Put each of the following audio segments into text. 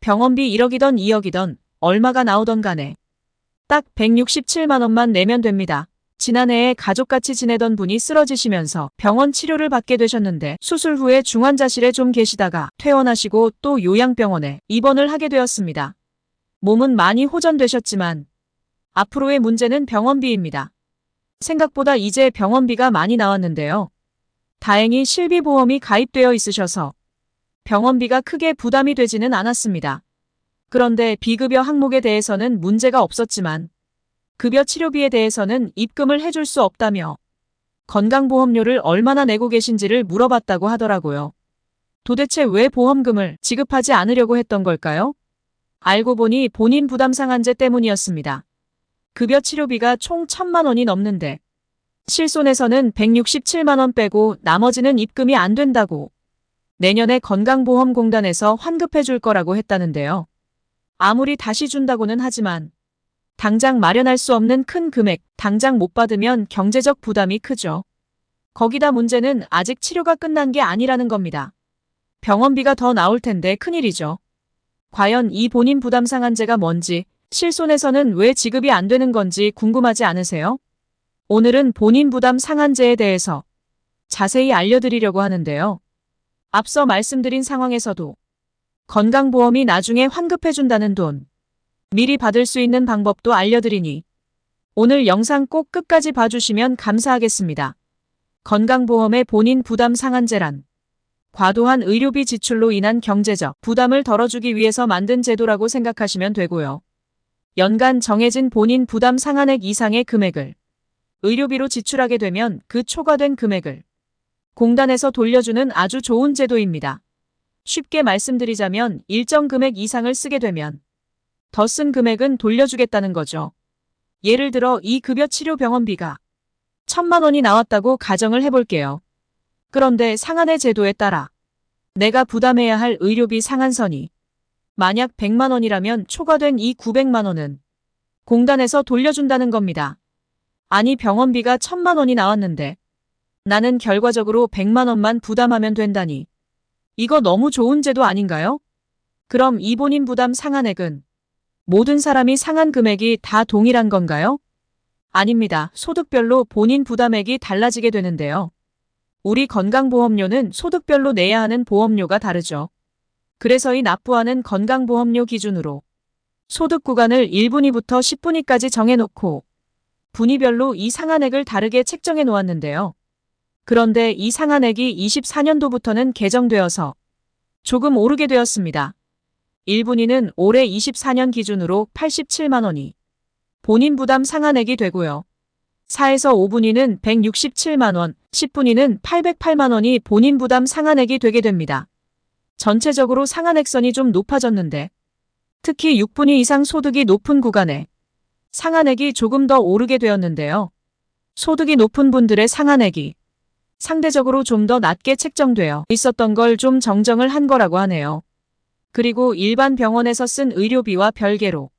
병원비 1억이던 2억이던 얼마가 나오던 간에 딱 167만 원만 내면 됩니다. 지난해에 가족같이 지내던 분이 쓰러지시면서 병원 치료를 받게 되셨는데 수술 후에 중환자실에 좀 계시다가 퇴원하시고 또 요양병원에 입원을 하게 되었습니다. 몸은 많이 호전되셨지만 앞으로의 문제는 병원비입니다. 생각보다 이제 병원비가 많이 나왔는데요. 다행히 실비보험이 가입되어 있으셔서 병원비가 크게 부담이 되지는 않았습니다. 그런데 비급여 항목에 대해서는 문제가 없었지만 급여 치료비에 대해서는 입금을 해줄 수 없다며 건강보험료를 얼마나 내고 계신지를 물어봤다고 하더라고요. 도대체 왜 보험금을 지급하지 않으려고 했던 걸까요? 알고 보니 본인 부담 상한제 때문이었습니다. 급여 치료비가 총 1,000만 원이 넘는데 실손에서는 167만 원 빼고 나머지는 입금이 안 된다고 내년에 건강보험공단에서 환급해 줄 거라고 했다는데요. 아무리 다시 준다고는 하지만 당장 마련할 수 없는 큰 금액, 당장 못 받으면 경제적 부담이 크죠. 거기다 문제는 아직 치료가 끝난 게 아니라는 겁니다. 병원비가 더 나올 텐데 큰일이죠. 과연 이 본인 부담 상한제가 뭔지, 실손에서는 왜 지급이 안 되는 건지 궁금하지 않으세요? 오늘은 본인 부담 상한제에 대해서 자세히 알려드리려고 하는데요. 앞서 말씀드린 상황에서도 건강보험이 나중에 환급해준다는 돈, 미리 받을 수 있는 방법도 알려드리니 오늘 영상 꼭 끝까지 봐주시면 감사하겠습니다. 건강보험의 본인 부담 상한제란 과도한 의료비 지출로 인한 경제적 부담을 덜어주기 위해서 만든 제도라고 생각하시면 되고요. 연간 정해진 본인 부담 상한액 이상의 금액을 의료비로 지출하게 되면 그 초과된 금액을 공단에서 돌려주는 아주 좋은 제도입니다. 쉽게 말씀드리자면 일정 금액 이상을 쓰게 되면 더 쓴 금액은 돌려주겠다는 거죠. 예를 들어 이 급여 치료 병원비가 1,000만 원이 나왔다고 가정을 해볼게요. 그런데 상한의 제도에 따라 내가 부담해야 할 의료비 상한선이 만약 100만 원이라면 초과된 이 900만 원은 공단에서 돌려준다는 겁니다. 아니 병원비가 1,000만 원이 나왔는데 나는 결과적으로 100만 원만 부담하면 된다니. 이거 너무 좋은 제도 아닌가요? 그럼 이 본인 부담 상한액은 모든 사람이 상한 금액이 다 동일한 건가요? 아닙니다. 소득별로 본인 부담액이 달라지게 되는데요. 우리 건강보험료는 소득별로 내야 하는 보험료가 다르죠. 그래서 이 납부하는 건강보험료 기준으로 소득 구간을 1분위부터 10분위까지 정해놓고 분위별로 이 상한액을 다르게 책정해 놓았는데요. 그런데 이 상한액이 24년도부터는 개정되어서 조금 오르게 되었습니다. 1분위는 올해 24년 기준으로 87만 원이 본인 부담 상한액이 되고요. 4에서 5분위는 167만 원, 10분위는 808만 원이 본인 부담 상한액이 되게 됩니다. 전체적으로 상한액선이 좀 높아졌는데 특히 6분위 이상 소득이 높은 구간에 상한액이 조금 더 오르게 되었는데요. 소득이 높은 분들의 상한액이 상대적으로 좀 더 낮게 책정되어 있었던 걸 좀 정정을 한 거라고 하네요. 그리고 일반 병원에서 쓴 의료비와 별개로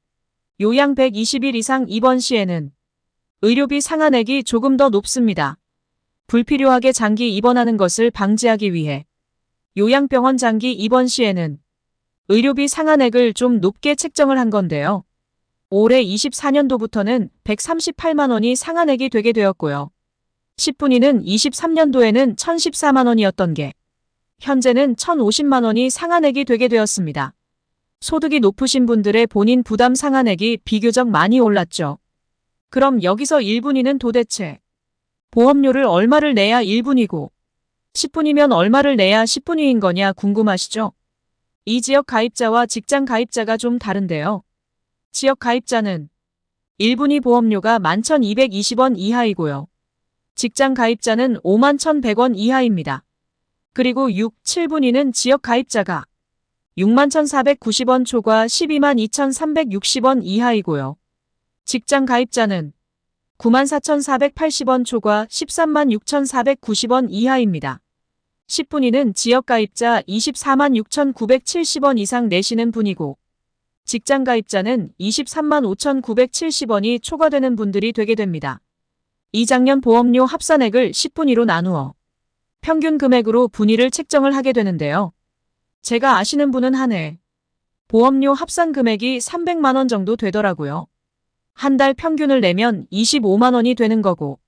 요양 120일 이상 입원 시에는 의료비 상한액이 조금 더 높습니다. 불필요하게 장기 입원하는 것을 방지하기 위해 요양병원 장기 입원 시에는 의료비 상한액을 좀 높게 책정을 한 건데요. 올해 24년도부터는 138만 원이 상한액이 되게 되었고요. 10분위는 23년도에는 1,014만 원이었던 게 현재는 1,050만 원이 상한액이 되게 되었습니다. 소득이 높으신 분들의 본인 부담 상한액이 비교적 많이 올랐죠. 그럼 여기서 1분위는 도대체 보험료를 얼마를 내야 1분위고 10분위면 얼마를 내야 10분위인 거냐 궁금하시죠? 이 지역 가입자와 직장 가입자가 좀 다른데요. 지역 가입자는 1분위 보험료가 11,220원 이하이고요. 직장 가입자는 51,100원 이하입니다. 그리고 6, 7분위는 지역 가입자가 61,490원 초과 122,360원 이하이고요. 직장 가입자는 94,480원 초과 136,490원 이하입니다. 10분위는 지역 가입자 246,970원 이상 내시는 분이고 직장 가입자는 235,970원이 초과되는 분들이 되게 됩니다. 2작년 보험료 합산액을 10분위로 나누어 평균 금액으로 분위를 책정을 하게 되는데요. 제가 아시는 분은 한 해 보험료 합산 금액이 300만 원 정도 되더라고요. 한 달 평균을 내면 25만 원이 되는 거고.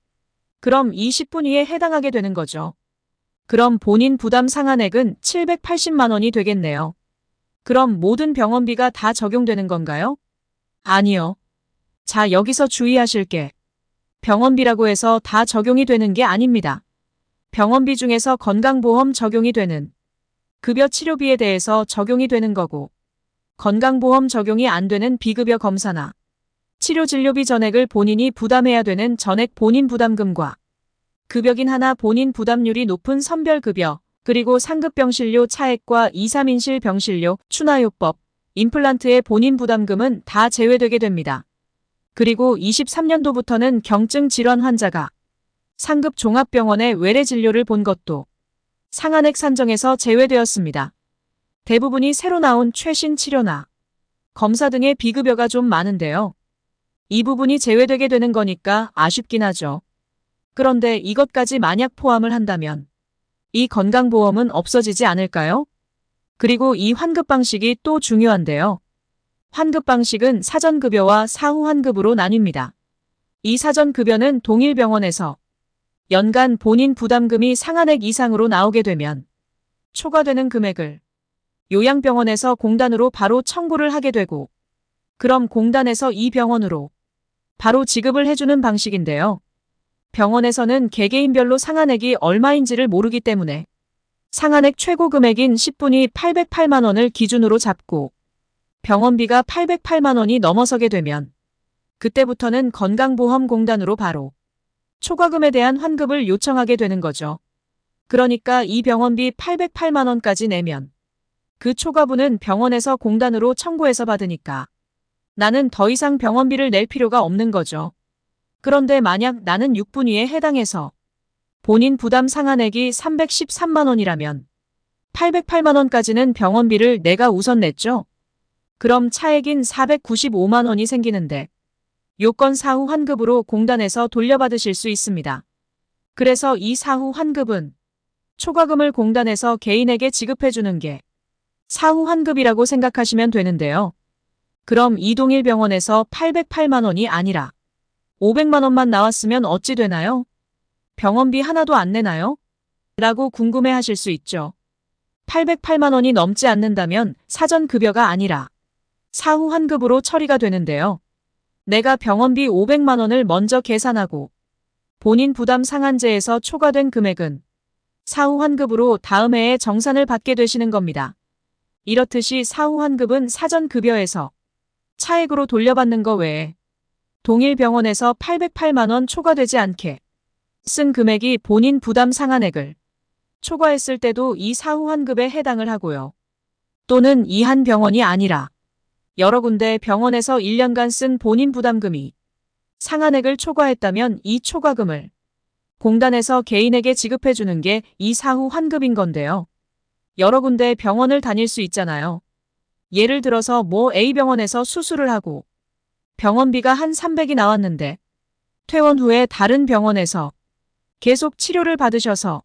그럼 20분위에 해당하게 되는 거죠. 그럼 본인 부담 상한액은 780만 원이 되겠네요. 그럼 모든 병원비가 다 적용되는 건가요? 아니요. 자, 여기서 주의하실 게 병원비라고 해서 다 적용이 되는 게 아닙니다. 병원비 중에서 건강보험 적용이 되는 급여 치료비에 대해서 적용이 되는 거고, 건강보험 적용이 안 되는 비급여 검사나 치료 진료비 전액을 본인이 부담해야 되는 전액 본인 부담금과 급여긴 하나 본인 부담률이 높은 선별급여, 그리고 상급병실료 차액과 2, 3인실 병실료, 추나요법, 임플란트의 본인 부담금은 다 제외되게 됩니다. 그리고 23년도부터는 경증 질환 환자가 상급 종합병원의 외래 진료를 본 것도 상한액 산정에서 제외되었습니다. 대부분이 새로 나온 최신 치료나 검사 등의 비급여가 좀 많은데요. 이 부분이 제외되게 되는 거니까 아쉽긴 하죠. 그런데 이것까지 만약 포함을 한다면 이 건강보험은 없어지지 않을까요? 그리고 이 환급 방식이 또 중요한데요. 환급 방식은 사전급여와 사후환급으로 나뉩니다. 이 사전급여는 동일 병원에서 연간 본인 부담금이 상한액 이상으로 나오게 되면 초과되는 금액을 요양병원에서 공단으로 바로 청구를 하게 되고, 그럼 공단에서 이 병원으로 바로 지급을 해주는 방식인데요. 병원에서는 개개인별로 상한액이 얼마인지를 모르기 때문에 상한액 최고 금액인 10분위 808만 원을 기준으로 잡고, 병원비가 808만 원이 넘어서게 되면 그때부터는 건강보험공단으로 바로 초과금에 대한 환급을 요청하게 되는 거죠. 그러니까 이 병원비 808만 원까지 내면 그 초과분은 병원에서 공단으로 청구해서 받으니까 나는 더 이상 병원비를 낼 필요가 없는 거죠. 그런데 만약 나는 6분위에 해당해서 본인 부담 상한액이 313만 원이라면 808만 원까지는 병원비를 내가 우선 냈죠. 그럼 차액인 495만 원이 생기는데 요건 사후 환급으로 공단에서 돌려받으실 수 있습니다. 그래서 이 사후 환급은 초과금을 공단에서 개인에게 지급해주는 게 사후 환급이라고 생각하시면 되는데요. 그럼 이동일 병원에서 808만 원이 아니라 500만 원만 나왔으면 어찌 되나요? 병원비 하나도 안 내나요? 라고 궁금해 하실 수 있죠. 808만 원이 넘지 않는다면 사전급여가 아니라 사후 환급으로 처리가 되는데요. 내가 병원비 500만 원을 먼저 계산하고 본인 부담 상한제에서 초과된 금액은 사후 환급으로 다음 해에 정산을 받게 되시는 겁니다. 이렇듯이 사후 환급은 사전 급여에서 차액으로 돌려받는 거 외에 동일 병원에서 808만 원 초과되지 않게 쓴 금액이 본인 부담 상한액을 초과했을 때도 이 사후 환급에 해당을 하고요. 또는 이 한 병원이 아니라 여러 군데 병원에서 1년간 쓴 본인 부담금이 상한액을 초과했다면 이 초과금을 공단에서 개인에게 지급해주는 게 이 사후 환급인 건데요. 여러 군데 병원을 다닐 수 있잖아요. 예를 들어서 A병원에서 수술을 하고 병원비가 한 300이 나왔는데 퇴원 후에 다른 병원에서 계속 치료를 받으셔서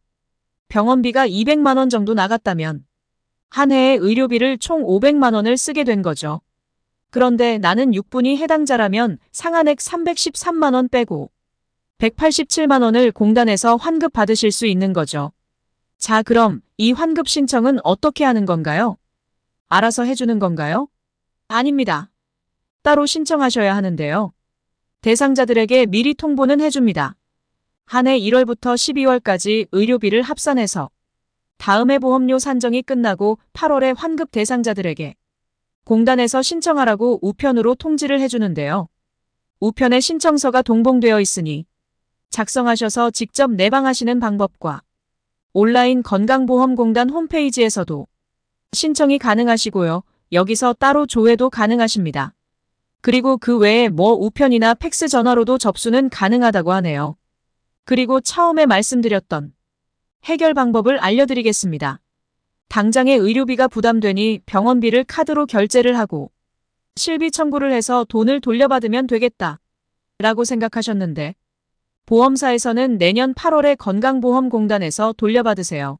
병원비가 200만 원 정도 나갔다면 한 해의 의료비를 총 500만 원을 쓰게 된 거죠. 그런데 나는 6분위 해당자라면 상한액 313만 원 빼고 187만 원을 공단에서 환급 받으실 수 있는 거죠. 자, 그럼 이 환급 신청은 어떻게 하는 건가요? 알아서 해주는 건가요? 아닙니다. 따로 신청하셔야 하는데요. 대상자들에게 미리 통보는 해줍니다. 한 해 1월부터 12월까지 의료비를 합산해서 다음 해 보험료 산정이 끝나고 8월에 환급 대상자들에게 공단에서 신청하라고 우편으로 통지를 해주는데요. 우편에 신청서가 동봉되어 있으니 작성하셔서 직접 내방하시는 방법과 온라인 건강보험공단 홈페이지에서도 신청이 가능하시고요. 여기서 따로 조회도 가능하십니다. 그리고 그 외에 우편이나 팩스 전화로도 접수는 가능하다고 하네요. 그리고 처음에 말씀드렸던 해결 방법을 알려드리겠습니다. 당장의 의료비가 부담되니 병원비를 카드로 결제를 하고 실비 청구를 해서 돈을 돌려받으면 되겠다 라고 생각하셨는데 보험사에서는 내년 8월에 건강보험공단에서 돌려받으세요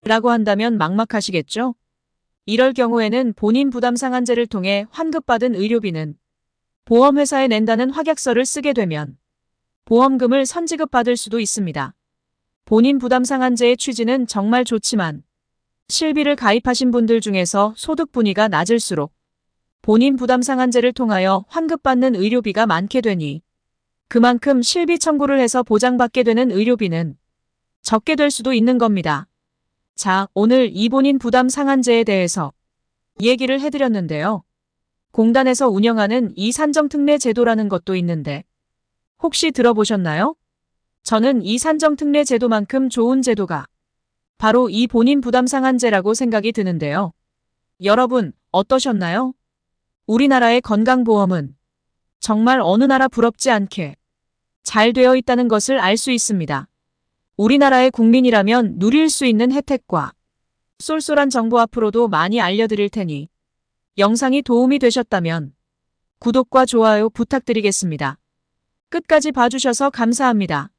라고 한다면 막막하시겠죠? 이럴 경우에는 본인 부담 상한제를 통해 환급받은 의료비는 보험회사에 낸다는 확약서를 쓰게 되면 보험금을 선지급받을 수도 있습니다. 본인 부담 상한제의 취지는 정말 좋지만 실비를 가입하신 분들 중에서 소득 분위가 낮을수록 본인 부담 상한제를 통하여 환급받는 의료비가 많게 되니 그만큼 실비 청구를 해서 보장받게 되는 의료비는 적게 될 수도 있는 겁니다. 자, 오늘 이 본인 부담 상한제에 대해서 얘기를 해드렸는데요. 공단에서 운영하는 이 산정특례 제도라는 것도 있는데 혹시 들어보셨나요? 저는 이 산정특례 제도만큼 좋은 제도가 바로 이 본인 부담 상한제라고 생각이 드는데요. 여러분, 어떠셨나요? 우리나라의 건강보험은 정말 어느 나라 부럽지 않게 잘 되어 있다는 것을 알 수 있습니다. 우리나라의 국민이라면 누릴 수 있는 혜택과 쏠쏠한 정보 앞으로도 많이 알려드릴 테니 영상이 도움이 되셨다면 구독과 좋아요 부탁드리겠습니다. 끝까지 봐주셔서 감사합니다.